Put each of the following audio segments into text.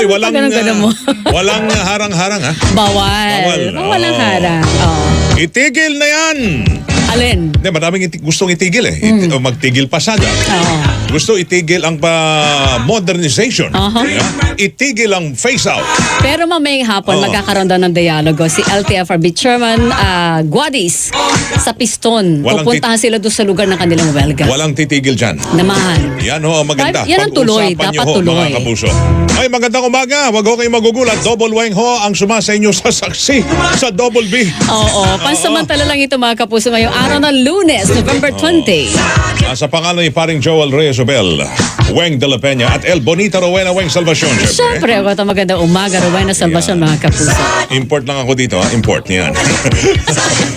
Hoy, walang, Ganun-ganun mo. walang harang-harang ha. Bawal. Bawal ang Oo. harang. Oo. Itigil na yan! Alin? Hindi, maraming gustong itigil eh. O magtigil pasada. Oo. Gusto itigil ang modernization. Itigil ang face-out. Pero mamayang hapon, Oo. magkakaroon daw ng dialogo si LTFRB Chairman Guadis sa Piston. Walang Pupuntahan sila doon sa lugar ng kanilang welga. Walang titigil dyan. Naman. Yan ho, ang maganda. Yan ang tuloy. Pag-usapan Dapat niyo ho, tuloy. mga kapuso. Ay, magandang umaga. Huwag ho kayong magugulat. Double wang ho ang sumasa inyo sa saksi sa Double B. Oo. Pansamantala lang ito mga kapuso ngayong araw ng Lunes, November 20. Sa pangalan ni paring Joel Reyes Obel, Weng de la Peña at El Bonita Rowena Weng Salvacion. Siyempre, ako ito magandang umaga. Rowena Salvacion mga kapuso. Import lang ako dito ha. Import niyan.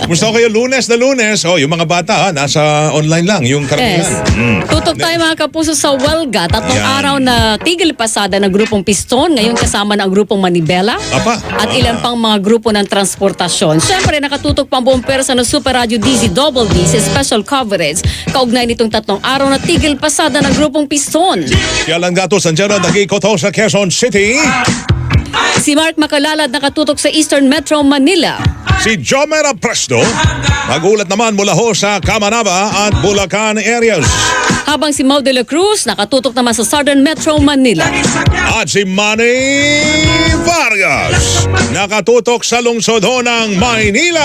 Gusto kayo Lunes na Lunes. Oh, yung mga bata ha, nasa online lang. Yung karamihan. Yes. Tutok tayo mga kapuso sa Welga. Tatlong Yan. araw na tigil pasada ng grupong Piston. Ngayon kasama na ang grupong Manibela. Apa. At ilan pang mga grupo ng transportasyon. Siyempre, nakatutok pang buong persa ng Super Radio DZ Double D sa special coverage. Kaugnay nitong tatlong araw na tigil pasada ng grupong Piston. Kailan gato San Jero nagikoto sa Quezon City. Si Mark Makalalad nakatutok sa Eastern Metro Manila. Si Jomera Presto, nagulat naman mula ho sa Camanaba at Bulacan areas. Habang si Mau de la Cruz nakatutok naman sa Southern Metro Manila. At si Manny Vargas, nakatutok sa lungsod ho ng Maynila.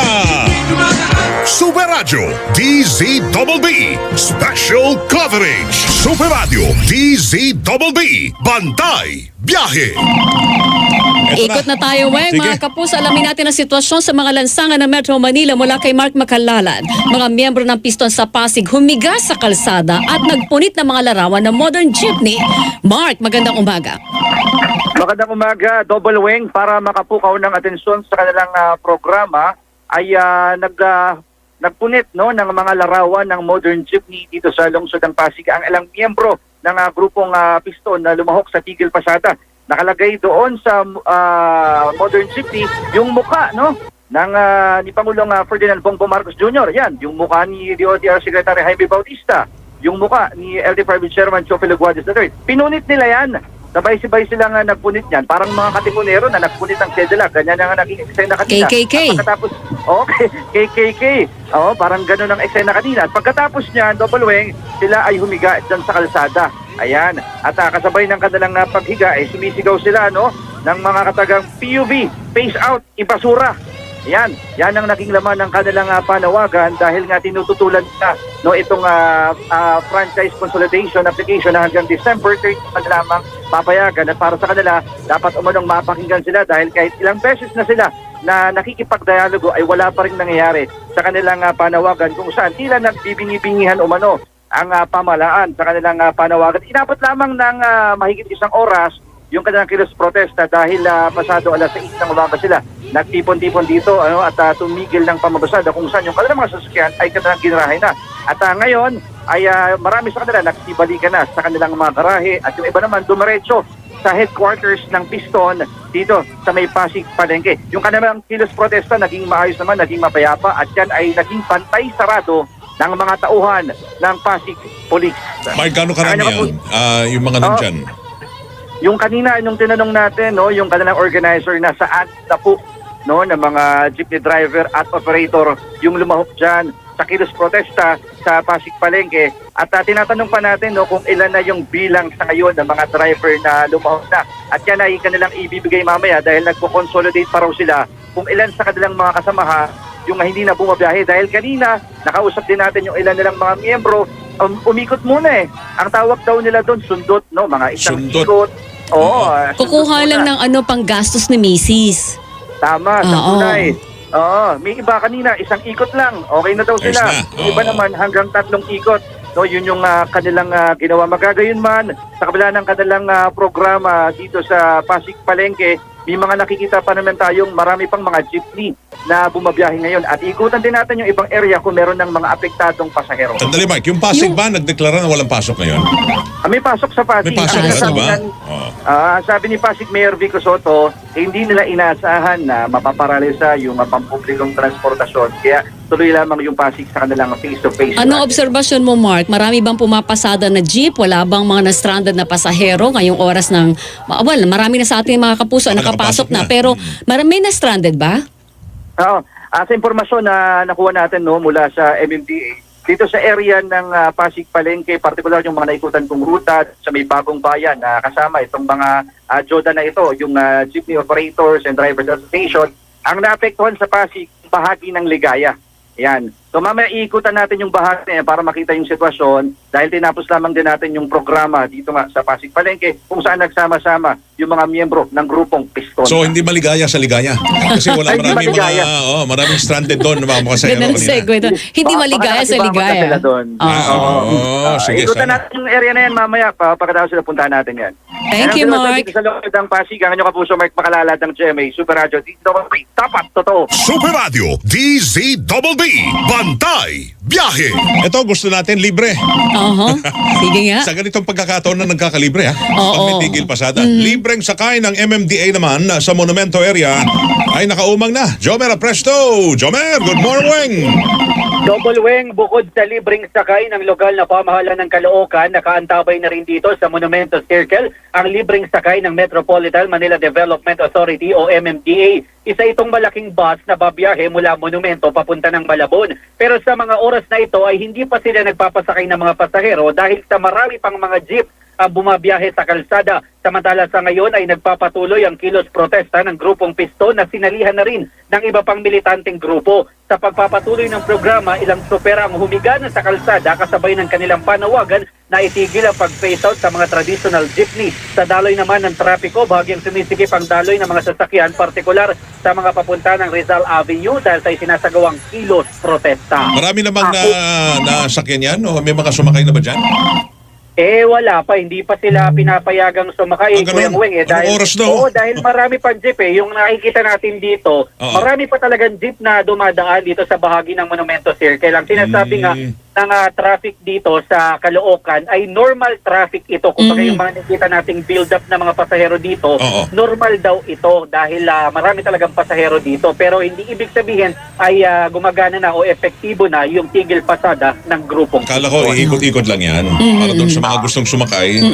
Super Radio DZBB Special Coverage. Super Radio DZBB Bantay Biyahe. Ikot na tayo, Weng. Sige. Mga kapuso, alamin natin ang sitwasyon sa mga lansangan ng Metro Manila mula kay Mark Makalalad. Mga miyembro ng Piston sa Pasig humiga sa kalsada at nagpunit ng mga larawan ng modern jeepney. Mark, magandang umaga. Magandang umaga, Double Wing. Para makapukaw ng atensyon sa kanilang programa ay nagpunit ng mga larawan ng modern jeepney dito sa lungsod ng Pasig. Ang ilang miyembro ng grupong Piston na lumahok sa Tigil Pasada. Nakalagay doon sa modern jeepney yung mukha ni Pangulong Ferdinand Bongbong Marcos Jr. Yan, yung mukha ni DOTR Secretary Jaime Bautista, yung mukha ni LTFRB Chairman Chofilo Guadis III. Pinunit nila yan. Sabay-sabay silang nagpunit yan. Parang mga katipunero na nagpunit ng sedula. Ganyan ang naging eksena kanina. KKK. At pagkatapos, KKK. Parang ganun ang eksena kanina. At pagkatapos niyan, Double Wing, sila ay humiga dyan sa kalsada. Ayan. At kasabay ng kanilang paghiga, sumisigaw sila ng mga katagang PUV, face out, ibasura. Yan ang naging laman ng kanilang panawagan dahil nga tinututulan na itong franchise consolidation application na hanggang December 30 lamang papayagan. At para sa kanila, dapat umanong mapakinggan sila dahil kahit ilang beses na sila na nakikipagdialogo ay wala pa rin nangyayari sa kanilang panawagan kung saan tila nagbibingi-bingihan umano ang pamalaan sa kanilang panawagan. Inabot lamang ng mahigit isang oras yung kanilang kilos protesta dahil pasado alas 6 ng umaga sila nagtipon-tipon dito at tumigil ng pamabasada kung saan yung kanilang mga sasakyan ay kanilang ginarahe na. At ngayon ay marami sa kanila nagsibalikan na sa kanilang mga garahe at yung iba naman dumiretso sa headquarters ng Piston dito sa may Pasig Palengke. Yung kanilang kilos protesta naging maayos naman, naging mapayapa at yan ay naging pantay sarado ng mga tauhan ng Pasig Police. May gano'ng karami yan? Yung mga nandyan. Yung kanina, nung tinanong natin, yung kanilang organizer na saan na po ng mga jeepney driver at operator yung lumahok dyan sa kilos protesta sa Pasig Palengke. At tinatanong pa natin kung ilan na yung bilang sa ngayon ng mga driver na lumahok na. At yan ay kanilang ibibigay mamaya dahil nagpo-consolidate pa raw sila kung ilan sa kanilang mga kasamahan yung hindi na bumabiyahe. Dahil kanina, nakausap din natin yung ilan nilang mga miyembro, umikot muna Ang tawag daw nila doon, sundot, mga isang ikot. Oo. Kukuha lang ng pang gastos ni Macy's. Tama, sa tunay. May iba kanina, isang ikot lang. Okay na daw sila. Yung iba naman hanggang 3 ikot. Yun yung kanilang ginawa. Magagayon man, sa kabila ng kanilang programa dito sa Pasig Palengke, may mga nakikita pa naman tayong marami pang mga jeepney na bumabiyahe ngayon. At ikutan din natin yung ibang area kung meron ng mga apektadong pasahero. Sandali Mike, yung Pasig ba nagdeklara na walang pasok ngayon? May pasok sa Pasig. May pasok Ang na, sabi diba? sabi ni Pasig Mayor Vico Soto, hindi nila inaasahan na mapaparalisa yung pampublikong transportasyon. Kaya tuloy lamang yung Pasig sa kanilang face-to-face. Anong obserbasyon mo, Mark? Marami bang pumapasada na jeep? Wala bang mga na-stranded na pasahero ngayong oras ng... Well, marami na sa ating mga kapuso nakapasok na. Pero marami na-stranded ba? Oo. Sa impormasyon na nakuha natin mula sa MMDA, dito sa area ng Pasig Palengke, particular yung mga naikutan kong ruta sa may bagong bayan, kasama itong mga joda na ito, yung Jeepney Operators and Drivers Association, ang naapektuhan sa Pasig, bahagi ng Ligaya. Yan. So mamaya iikutan natin yung bahagi na yan para makita yung sitwasyon dahil tinapos lamang din natin yung programa dito nga sa Pasig Palengke kung saan nagsama-sama yung mga miyembro ng grupong Piston. So hindi maligaya sa ligaya. Kasi wala Hindi maraming maligaya. maraming stranded doon na mga kasayero Ganda ng kanina. segue doon. Hindi maligaya sa ligaya. Sila doon. Sige, Ikutan sana. natin yung area na yan mamaya pagkatapos sila puntahan natin yan. Thank you, Mark. Dito sa loob ng Pasig, ang inyong kapuso, Mark Makalalad ng GMA Super Radio. Dito tapat, totoo. Super Radio DZBB Bantay Biyahe. Ito gusto natin libre. Sige nga. Sa ganitong pagkakataon na nagkakalibre Oo. Pag may tigil pasada. Libreng sakay ng MMDA naman sa Monumento area ay nakaumang na. Jomer Presto! Jomer, good morning! Double Weng, bukod sa libreng sakay ng lokal na pamahalaan ng Caloocan, nakaantabay na rin dito sa Monumento Circle ang libreng sakay ng Metropolitan Manila Development Authority o MMDA. Isa itong malaking bus na babiyahe mula Monumento papunta ng Malabon. Pero sa mga oras na ito ay hindi pa sila nagpapasakay ng mga pasahero dahil sa marami pang mga jeep ang bumabiyahe sa kalsada. Samantala sa ngayon ay nagpapatuloy ang kilos protesta ng grupong Piston na sinalihan na rin ng iba pang militanteng grupo. Sa pagpapatuloy ng programa, ilang tsoper ang humiga na sa kalsada kasabay ng kanilang panawagan na itigil ang pag-phase out sa mga traditional jeepney. Sa daloy naman ng trapiko, bahagyang sumisikip ang daloy ng mga sasakyan, partikular sa mga papunta ng Rizal Avenue dahil sa isinasagawang kilos protesta. Marami namang nasakyan yan o may mga sumakay na ba dyan? Wala pa. Hindi pa sila pinapayagang sumakay. Ganun? Kuya Weng, Anong oras daw? Oo, dahil marami pa jeep Yung nakikita natin dito, marami pa talagang jeep na dumadaan dito sa bahagi ng Monumento Circle. Ang sinasabi nga ng traffic dito sa Caloocan ay normal traffic ito. Kung yung mga nakikita nating build-up na mga pasahero dito, normal daw ito dahil marami talagang pasahero dito. Pero hindi ibig sabihin ay gumagana na o epektibo na yung tigil pasada ng grupong. Kala ko, iikot-ikot lang yan. Para doon sa mga gustong sumakay,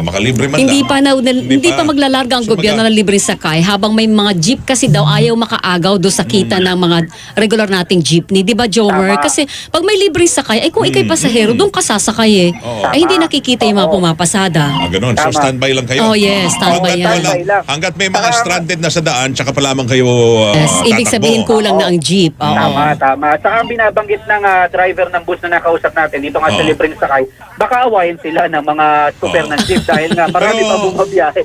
makalibre man Hindi lang. hindi pa maglalarga ang gobyerno ng libreng sakay habang may mga jeep kasi daw ayaw makaagaw do sa kita ng mga regular nating jeepney. Di ba, Jomer? Tama. Kasi pag may libreng sakay, ay kung ikay pasahero, doon ka sasakay Oo. Ay hindi nakikita yung mga pumapasada. Ganun. So Tama. standby lang kayo. Oh, yes, standby yan. Hanggat may mga stranded na sa daan, tsaka pa lamang kayo Yes, ibig tatakbo. sabihin kulang na ang jeep. Oo. Tama. At saka ang binabanggit ng driver ng bus na nakausap natin dito nga sa Oo. libreng sakay, baka awayin sila ng mga super ng jeep dahil nga marami Pero, pa bumabiyahe.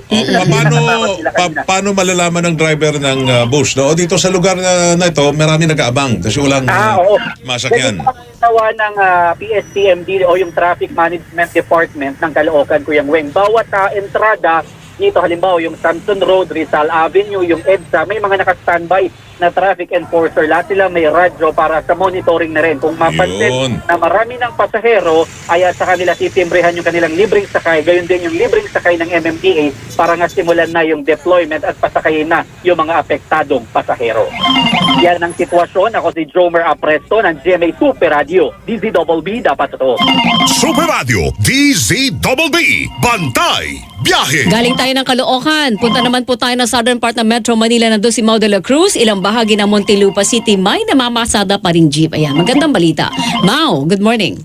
Paano malalaman ng driver ng bus? No? Dito sa lugar na ito, marami nag-aabang kasi walang Oo. masakyan. Ginawa ng PSTMD o yung Traffic Management Department ng Caloocan, Kuya Weng, bawat entrada dito, halimbawa yung Samson Road, Rizal Avenue, yung EDSA, may mga naka-standby na traffic enforcer. Lahat sila may radyo para sa monitoring na rin. Kung mapansin Yun. na marami ng pasahero, ay sa kanila titimbrehan yung kanilang libreng sakay, gayon din yung libreng sakay ng MMDA para nga simulan na yung deployment at pasakayin na yung mga apektadong pasahero. Yan ang sitwasyon. Ako si Jomer Apresto ng GMA Super Radio. DZBB, dapat totoo. Super Radio DZBB Bantay Biyahe. Galing tayo ng Caloocan. Punta naman po tayo ng southern part ng Metro Manila. Nandun si Mau de la Cruz. Ilang bahagi ng Muntinlupa City may namamasada pa ring jeep. Ayan, magandang balita. Mau, good morning.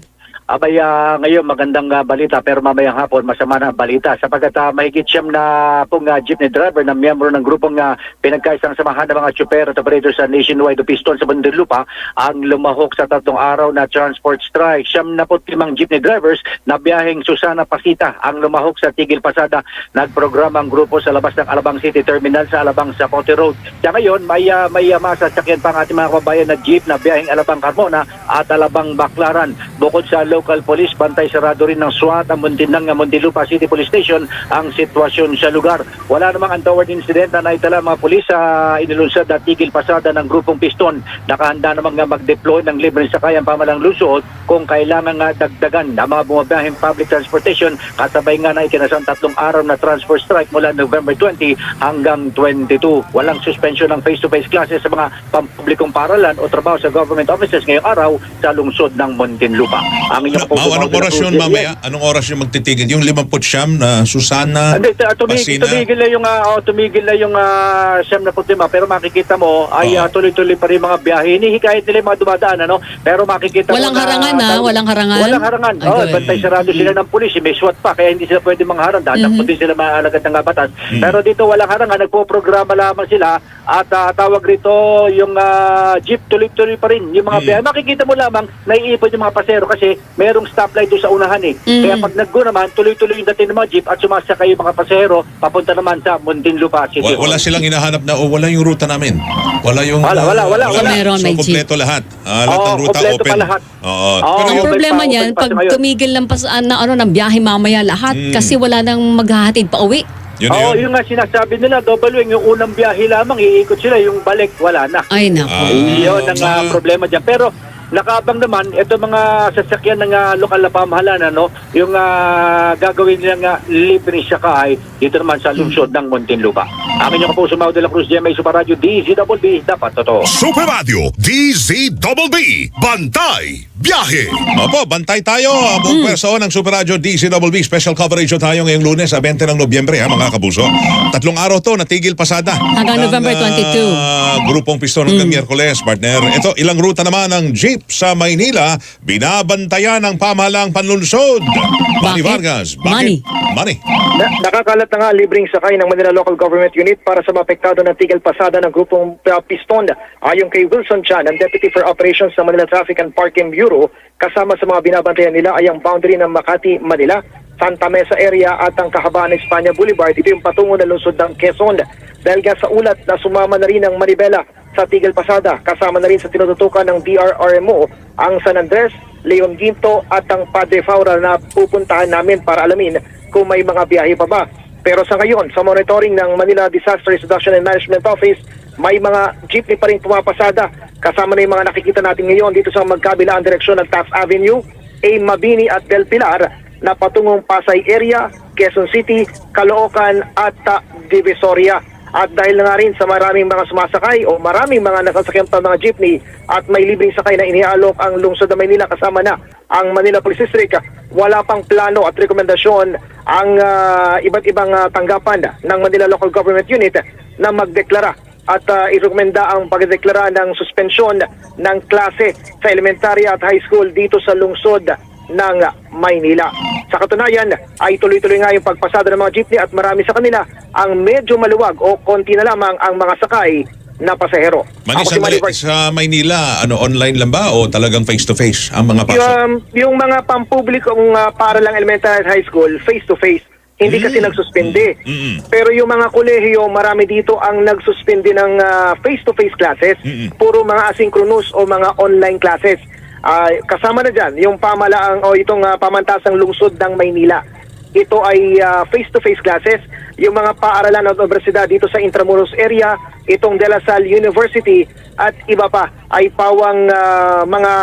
Abay, ngayon magandang balita pero mamayang hapon masama na balita sapagkat mahigit siyam na pong jeepney driver na miyembro ng grupong pinagkaisang samahan ng mga tsuper at operators sa Nationwide o Piston sa Muntinlupa ang lumahok sa 3 araw na transport strike. 75 jeepney drivers na biyaheng Susana Pasita ang lumahok sa Tigil Pasada. Nagprograma ang grupo sa labas ng Alabang City Terminal sa Alabang Zapote Road. Kaya ngayon may masasakyan pa ang ating mga kababayan na jeep na biyaheng Alabang Carmona at Alabang Baclaran. Bukod sa local police, bantay sarado rin ng SWAT ang Muntinlupa City Police Station ang sitwasyon sa lugar. Wala namang untoward incident na naitala mga pulis sa inilunsad at tigil pasada ng grupong Piston. Nakahanda namang nga mag-deploy ng libreng sakay ang pamalang lungsod kung kailangan nga dagdagan ang mga bumabiyaheng public transportation, kasabay nga na ikinasang 3 araw na transport strike mula November 20 hanggang 22. Walang suspension ng face-to-face classes sa mga pampublikong paralan o trabaho sa government offices ngayong araw sa lungsod ng Muntinlupa. Ang inyong Anong oras yun mamaya? Anong oras yung magtitigil? Yung 59 na Susana, Pasina? Tumigil na yung siyam na putima, pero makikita mo ay tuloy-tuloy pa rin mga biyahe. Hinihikayat nila yung mga dumadaan, ano? Pero makikita Walang mo na... harangan walang harangan? Walang harangan. Bantay sarado sila ng pulis. May SWAT pa, kaya hindi sila pwede mangharang. Dahil din sila maalagad ng batas. Pero dito walang harangan. Nagpo-programa lamang sila at tawag rito yung jeep, tuloy-tuloy pa rin yung mga biyahe. Makikita mo lamang naiipon yung mga pasero kasi merong stoplight doon sa unahan eh. Kaya pag nag-go naman, tuloy-tuloy yung dating ng mga jeep at sumasakay yung mga pasero papunta naman sa Muntinlupa City. Wala silang hinahanap na wala yung ruta namin. Wala yung Wala. Meron, may jeep. kompleto lahat. Lahat ng ruta kompleto open. pa lahat. Ang yung problema open niyan, pa pag ngayon. tumigil lang ng biyahe mamaya lahat kasi wala nang maghahatid pa uwi. Yun na yun. Yung nga sinasabi nila, double wing, yung unang biyahe lamang, iikot sila, yung balik, wala na. Ay, nako. Yun ang problema dyan. Pero nakaabang naman, ito mga sasakyan ng lokal na pamahalaan, ano, yung gagawin nilang libre sakay dito naman sa lungsod ng Muntinlupa. Amin yung kapuso, Mau de la Cruz, GMA Super Radio, DZBB, dapat totoo. Super Radio DZBB. Bantay Biyahe. Opo, bantay tayo. Buong pwersa ng Super Radio DZBB. Special coverage tayo ngayong Lunes, 20 ng Nobyembre, mga kapuso. 3 araw to, natigil pasada. Hanggang November 22. Grupong Piston hanggang Miyerkules, partner. Ito, ilang ruta naman ng jeep sa Maynila, binabantayan ng pamahalang panlunsod. Manny Bakit? Vargas. Manny. Nakakalat na nga libreng sakay ng Manila Local Government Unit para sa mapektado ng tigil pasada ng grupong Piston. Ayon kay Wilson Chan, ang Deputy for Operations ng Manila Traffic and Parking Bureau, kasama sa mga binabantayan nila ay ang boundary ng Makati, Manila, Santa Mesa area at ang kahabaan ng Espanya Boulevard. Ito yung patungo na lungsod ng Quezon. Dahil nga sa ulat na sumama na rin ang Manibela sa tigil pasada, kasama na rin sa tinututukan ng DRRMO ang San Andres, Leon Ginto at ang Padre Faura na pupuntahan namin para alamin kung may mga biyahe pa ba. Pero sa ngayon, sa monitoring ng Manila Disaster Reduction and Management Office, may mga jeepney pa rin pumapasada. Kasama na yung mga nakikita natin ngayon dito sa magkabilang direksyon ng Taft Avenue, A. Mabini at Del Pilar na patungong Pasay area, Quezon City, Caloocan at Divisoria. At dahil nga rin sa maraming mga sumasakay o maraming mga nakasakyan pa mga jeepney at may libreng sakay na iniaalok ang lungsod ng Maynila kasama na ang Manila Police District, wala pang plano at rekomendasyon ang iba't ibang tanggapan ng Manila Local Government Unit na magdeklara at irekomenda ang pagdeklara ng suspensyon ng klase sa elementarya at high school dito sa lungsod ng Maynila. Sa katunayan ay tuloy-tuloy nga yung pagpasada ng mga jeepney at marami sa kanila ang medyo maluwag o konti na lamang ang mga sakay na pasahero. Sa Maynila, online lang ba o talagang face-to-face ang mga pasok? Yung mga pampublikong para lang elementary at high school, face-to-face. Hindi kasi nagsuspende. Pero yung mga kolehiyo, marami dito ang nagsuspende ng face-to-face classes. Puro mga asynchronous o mga online classes. Kasama na dyan yung pamalaang o itong pamantasang lungsod ng Maynila. Ito ay face-to-face classes. Yung mga paaralan at universidad dito sa Intramuros area, itong De La Salle University at iba pa ay pawang mga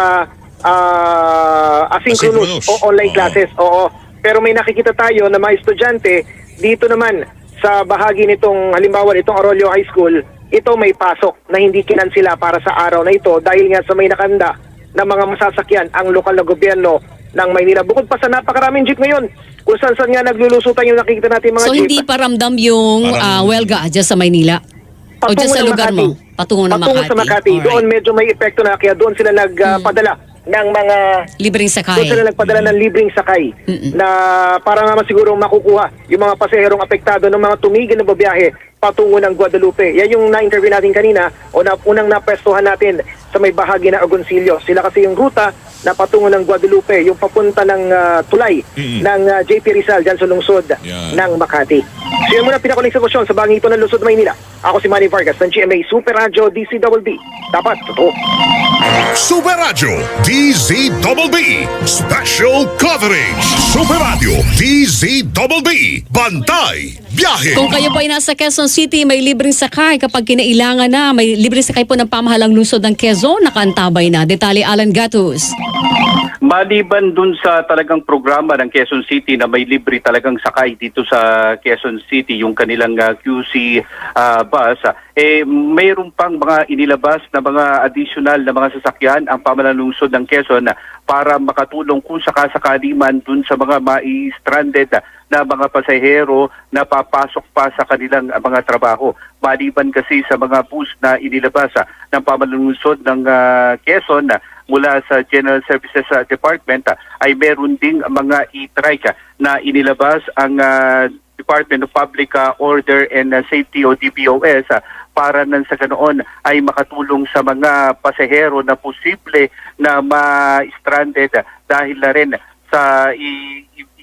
asynchronous o online classes. Oo. Pero may nakikita tayo na mga estudyante dito naman sa bahagi nitong halimbawa nitong Arroyo High School, ito may pasok na hindi kinansila para sa araw na ito dahil nga sa may nakanda na mga masasakyan ang lokal na gobyerno ng Maynila. Bukod pa sa napakaraming jeep ngayon, kung saan nga naglulusutan yung nakikita natin mga So jeep. hindi pa ramdam yung welga dyan sa Maynila? O dyan sa lugar mo? Patungo ng Makati. Sa Makati. Alright. Doon medyo may epekto na kaya doon sila nagpadala ng mga Libreng sakay. doon sila nagpadala ng libreng sakay na para naman siguro makukuha yung mga pasaherong apektado ng mga tumigil na babiyahe patungo ng Guadalupe. Yan yung na-interview natin kanina o unang napwestuhan natin sa may bahagi ng Agoncillo. Sila kasi yung ruta na patungo ng Guadalupe, yung papunta ng tulay ng JP Rizal dyan sa lungsod ng Makati. So yun muna pinakuling sitwasyon sa bahagi ito ng lungsod Maynila. Ako si Manny Vargas ng GMA Super Radio DCWB. Dapat totoo. Super Radio DZBB Special Coverage. Super Radio DZBB Bantay Biyahe. Kung kayo po ay nasa Quezon City, may libreng sakay kapag kinailangan na. May libreng sakay po ng pamahalang lungsod ng Quezon, nakaantabay na. Detalye Alan Gatus. Maliban dun sa talagang programa ng Quezon City na may libre talagang sakay dito sa Quezon City, yung kanilang QC bus, mayroon pang mga inilabas na mga additional na mga sasakyan ang pamahalang lungsod ng Quezon para makatulong kung sakasakali man dun sa mga mai-stranded na mga pasahero na papasok pa sa kanilang mga trabaho. Maliban kasi sa mga bus na inilabas ng pamahalang lungsod ng Quezon mula sa General Services Department, ay meron ding mga e-trike na inilabas ang Department of Public Order and Safety o DPOS para nang sa ganoon ay makatulong sa mga pasahero na posible na ma-stranded dahil na rin sa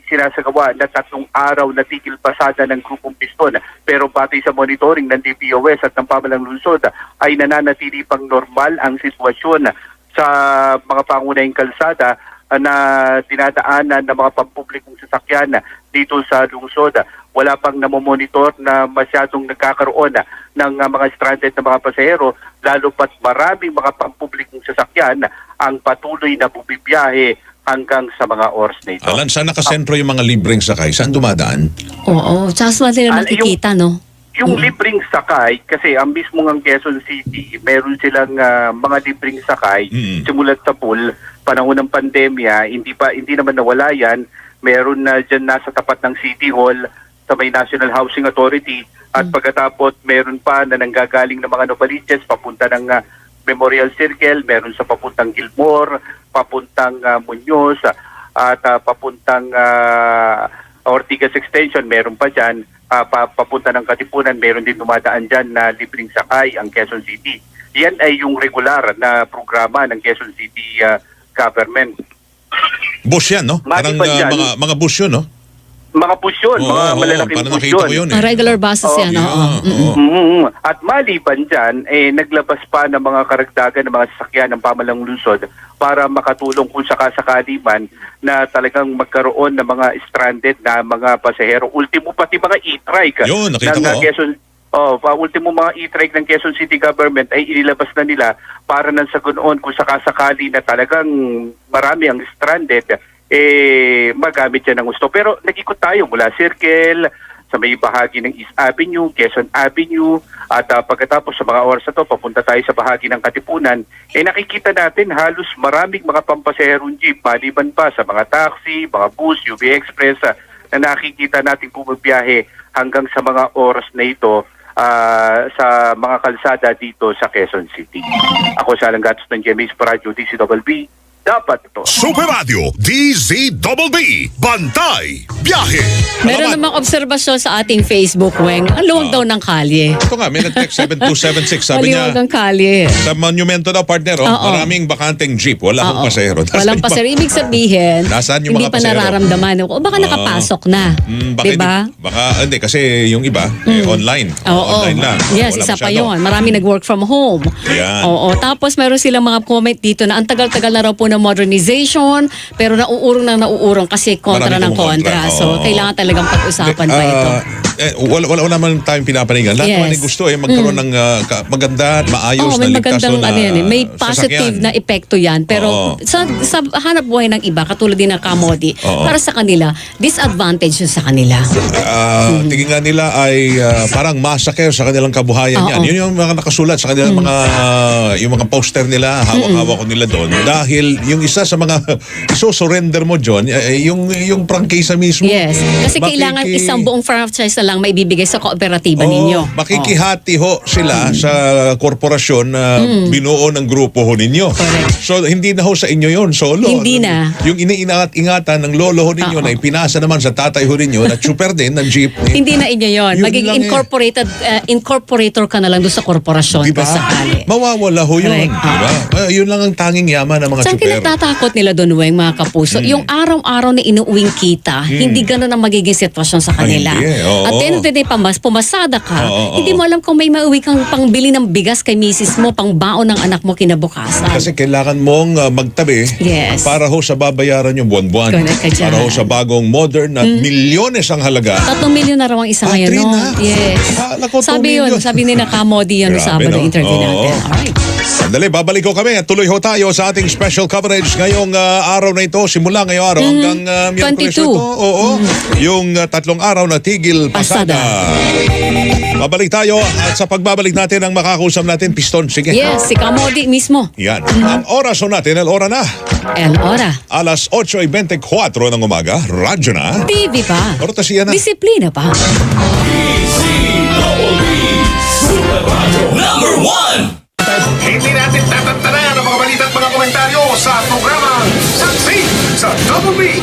sinasagawa na 3 araw na tigil pasada ng grupong Piston. Pero batay sa monitoring ng DPOS at ng pamahalang lungsod ay nananatili pang normal ang sitwasyon sa mga pangunahing kalsada na dinadaanan ng mga pampublikong sasakyan dito sa lungsod. Wala pang namomonitor na masyadong nagkakaroon ng mga stranded na mga pasahero, lalo pat maraming mga pampublikong sasakyan ang patuloy na bubibiyahe hanggang sa mga oras na ito. Alan, saan nakasentro yung mga libreng sakay? Saan dumadaan? Oo, tsaka saan nila nakikita, no? Yung libreng sakay, kasi ang mismo ng Quezon City, meron silang mga libreng sakay simulat sa pool, panahon ng pandemya, hindi naman nawala yan. Meron na dyan nasa tapat ng City Hall sa may National Housing Authority at pagkatapos meron pa na nanggagaling ng mga Novaliches papunta ng Memorial Circle, meron sa papuntang Gilmore, papuntang Muñoz at papuntang Ortigas Extension, meron pa dyan. Papunta ng Katipunan, meron din dumadaan dyan na libreng sakay ang Quezon City. Yan ay yung regular na programa ng Quezon City government. Bus yan, no? Parang mga bus yun, no? Mga bus yun, mga malalaking bus nakita ko yun. yun eh. Regular buses yan, At maliban dyan, naglabas pa ng mga karagdagan ng mga sasakyan ng pamahalang lungsod para makatulong kung sakasakali man na talagang magkaroon ng mga stranded na mga pasahero. Ultimo pati mga e-trike Yun, nakita ko. Quezon. Ultimo mga e-trike ng Quezon City government ay inilabas na nila para nang sa ganoon kung sakasakali na talagang marami ang stranded, magamit yan ng gusto. Pero nag-ikot tayo mula Circle, sa may bahagi ng East Avenue, Quezon Avenue, at pagkatapos sa mga oras na to, papunta tayo sa bahagi ng Katipunan, nakikita natin halos maraming mga pampasaherong jeep, maliban pa sa mga taxi, mga bus, UB Express, na nakikita natin bumabiyahe hanggang sa mga oras na ito sa mga kalsada dito sa Quezon City. Ako sa Alan Gatus ng GMA Super Radio DCWB. Dapat ito. Super Radio DZBB Bantay Biyahe. Meron namang obserbasyon sa ating Facebook, Weng. Ang luwag daw ng kalye. Ito nga, may nag-text 7276. Sabi niya, Maliwag ang kalye. sa monumento daw, partner, Oo. maraming bakanteng jeep. Wala akong pasahero. Walang pasahero. Ibig sabihin, Nasaan yung hindi mga pa pasahero? nararamdaman. O baka nakapasok na. Diba? Hindi, kasi yung iba, online. Oo. Online lang. Yes, Wala isa pa masyado. yun. Marami nag-work from home. Yan. Oo. Tapos meron silang mga comment dito na ang tagal-tagal na raw po ng modernization, pero nauurong kasi kontra Marami ng kumukontra. kontra. So, Oo. kailangan talagang pag-usapan pa ito. Wala naman tayong pinapanigan. Lahat Yes. naman ay gusto magkaroon ng maganda at maayos May na ligtas magandang na may positive sasakyan. na epekto yan. Pero Oo. sa hanap buhay ng iba, katulad din ng Kamodi, Oo. para sa kanila, disadvantage yun sa kanila. Tingin nga nila ay parang massacre sa kanilang kabuhayan yan. Oo. Yun yung mga nakasulat sa kanilang yung mga poster nila, hawak-hawak ko nila doon. Dahil yung isa sa mga surrender mo, John, yung prangkisa mismo. Yes. Kasi kailangan isang buong franchise na lang maibibigay sa kooperatiba ninyo. Makikihati ho sila sa korporasyon na binuo ng grupo ho ninyo. Correct. So, hindi na ho sa inyo yon solo. Hindi na. Yung iniingat-ingatan ng lolo ho ninyo na ipinasa naman sa tatay ho ninyo na super din ng jeep. Hindi na inyo yun. Yun Magiging lang incorporator ka na lang doon sa korporasyon. Diba? Kung sakali. Mawawala ho yun. Correct. Diba? Yun lang ang tanging yaman ng mga Saan super. kinatatakot nila doon, Weng, mga kapuso? Yung araw-araw na inuuwing kita, hindi ganun ang magiging sitwasyon sa kanila. hindi. Oo. At the end of the day, pumasada ka, Oo. hindi mo alam kung may mauwi kang pangbili ng bigas kay misis mo, pang baon ng anak mo kinabukasan. Kasi kailangan mong magtabi Yes. para ho sa babayaran yung buwan-buwan. Correct ka dyan. Para ho sa bagong modern at milyones ang halaga. 3 milyon na raw ang isa ngayon, Three no? na? Yes. Naku, 2 Sabi yun, million. sabi ni Nakamodi yun, Grabe, Sabado no? interview Oo. natin. Alright. Sandali, babalik ko kami at tuloy ho tayo sa ating special coverage ngayong araw na ito. Simula ngayong araw hanggang Miyerkules 22. ito. Oo. Yung 3 araw na tigil pasada. Babalik tayo at sa pagbabalik natin ang makakausap natin, Piston. Sige. Yes, si Kamodi mismo. Yan. Ang oras ho natin, el ora na. El Ora. Alas 8:24 ng umaga. Radyo na. TV pa. Ortasiya na. Disiplina pa. Number 1! Hindi natin tatantanan ang mga balita at mga komentaryo sa programang Saksi sa Double B.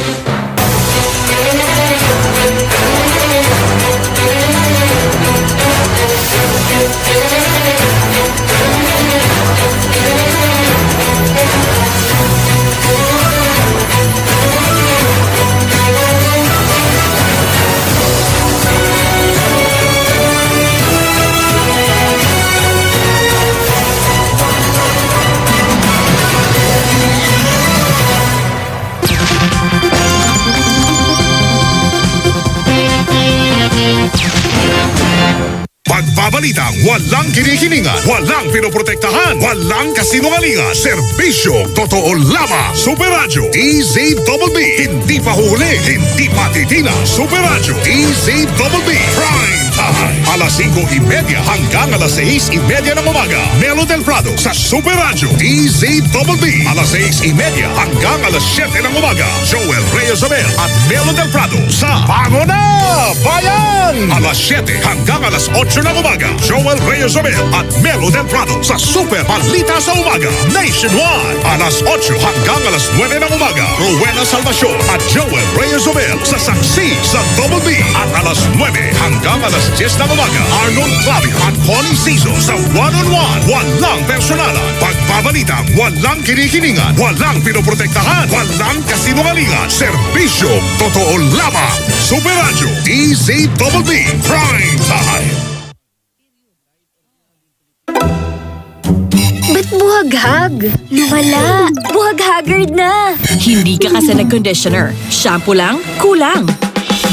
Pagbabalitang walang kinikilingan, walang pinoprotektahan, walang kasinungalingan, serbisyong totoo lamang. Super Radyo DZBB. Hindi pa huli, hindi pa titina. Super Radyo DZBB. Prime time. Alas 5:30 hanggang alas 6:30 ng umaga. Melo del Prado sa Super Radyo DZBB. Alas 6:30 hanggang alas 7 ng umaga. Joel Reyes Abel at Melo del Prado sa Bango na Bayan. Alas 7 hanggang alas 8 ng umaga. Joel Reyes Abel at Melo del Prado sa Super Balita sa Umaga Nationwide. Alas 8 hanggang alas 9 ng umaga. Rowena Salvacion at Joel Reyes Abel sa Saksi sa Double B. At alas 9 hanggang alas 10 ng umaga. Arnold Clavio at Connie Sizo sa One-on-One. Walang personalan. Pagbabalitang walang kinikilingan, walang pinoprotektahan, walang kasinungalingan. Serbisyo totoo lamang. Super Radyo DZBB. Prime time. Ba't buhaghag? Wala. Buhaghagard na. Hindi ka kasi nag-conditioner. Shampoo lang? Kulang.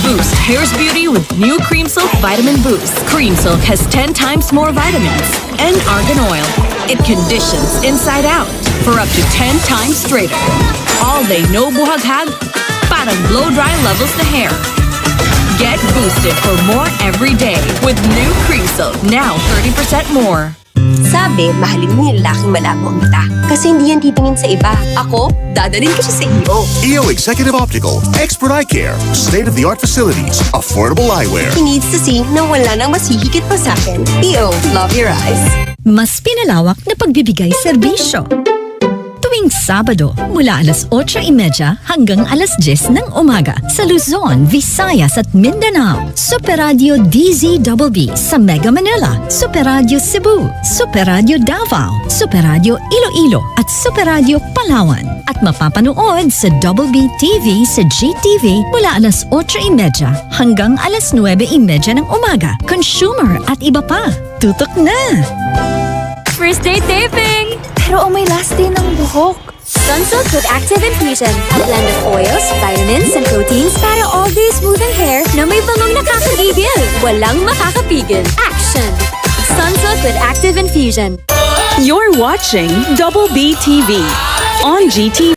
Boost Hair's Beauty with new Cream Silk Vitamin Boost. Cream Silk has 10 times more vitamins and argan oil. It conditions inside out for up to 10 times straighter. All day no buhaghag, parang blow-dry levels the hair. Get boosted for more every day with new Cream Silk. Now 30% more. Sabi, mahalin mo yung lalaking malabo ang mata. Kasi hindi yan titingin sa iba. Ako, dadalhin ko siya sa EO. EO Executive Optical, expert eye care, state-of-the-art facilities, affordable eyewear. He needs to see na wala nang mas hihigit pa sa akin. EO, love your eyes. Mas pinalawak na pagbibigay serbisyo. Tuwing Sabado, mula alas 8:30 hanggang alas 10 ng umaga sa Luzon, Visayas at Mindanao. Super Radio DZBB sa Mega Manila, Super Radio Cebu, Super Radio Davao, Super Radio Iloilo at Super Radio Palawan. At mapapanood sa Double B TV sa GTV mula alas 8:30 hanggang alas 9:30 ng umaga. Consumer at iba pa. Tutok na! First day taping! Pero may last day ng buhok. Sunsilk with Active Infusion. A blend of oils, vitamins, and proteins para all-day smoothing hair na may bangong nakakagigil. Walang makakapigil. Action! Sunsilk with Active Infusion. You're watching Double B TV on GTV.